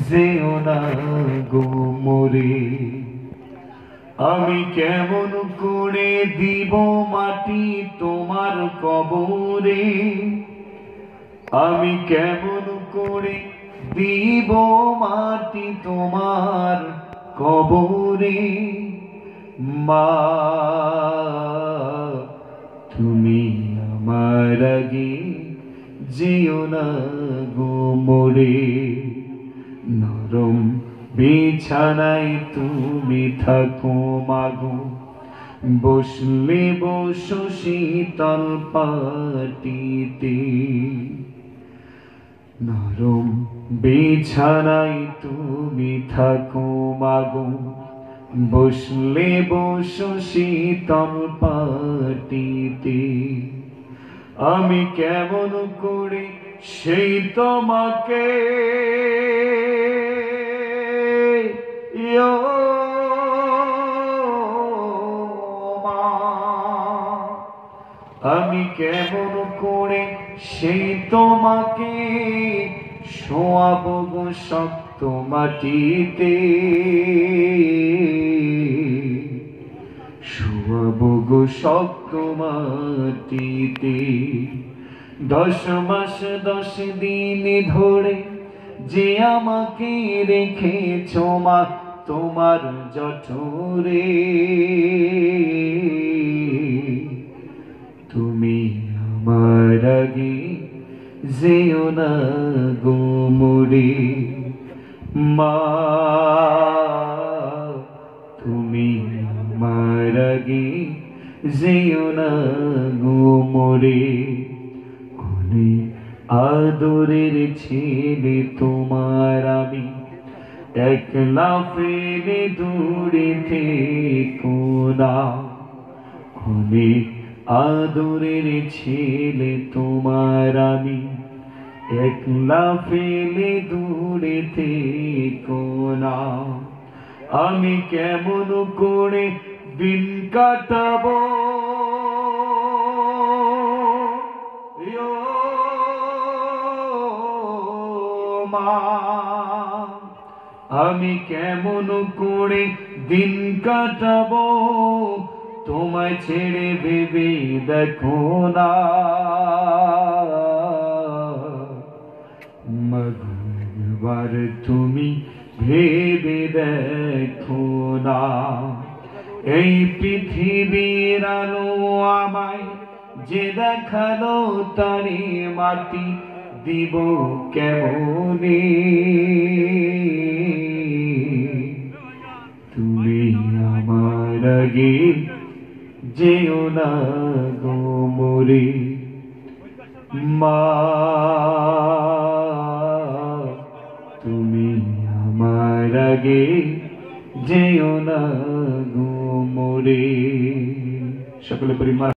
যেও না গো মোরে। আমি কেমন করে দিব মাটি তোমার কবরে, আমি কেমন করে দিব মাটি তোমার কবরে। মা তুমি আমার আগে যেও না গো মোরে। নরম বিছানায় তুমি থাকো মাগো, বসলে বসো শীতল পাটিতে। নরম বিছানায় তুমি থাকো মাগো, বসলে বসো শীতল পাটিতে। আমি কেমন করে সেই তোমাকে আমি কেমন করে সেই তোমাকে শোয়াবো গো শক্ত মাটিতে, শোয়াবো গো শক্ত মাটিতে। 10 মাস 10 দিন ধরে যে আমাকে রেখেছ মা তোমার জঠরে, তুমি আমার আগে যেও না গো মোরে। মা তুমি আমার আগে যেও না গো মোরে। অনেক আদরের ছেলে তোমার আমি, একলা ফেলে দূরে থেকো না। অনেক আদরের ছেলে তোমার আমি, একলা ফেলে দূরে থেকো না। আমি কেমন করে দিন কাটাবো মা, আমি কেমন করে দিন কাটাবো তোমায় ছেড়ে ভেবে দেখো না। একবার তুমি ভেবে দেখো না, এই পৃথিবীর আলো আমায় যে দেখালো তারে মাটি দিব কেমনে। তুমি আমার আগে যেও না গো মোরে। মা তুমি আমার আগে যেও না গো মোরে। সকলে পরিবার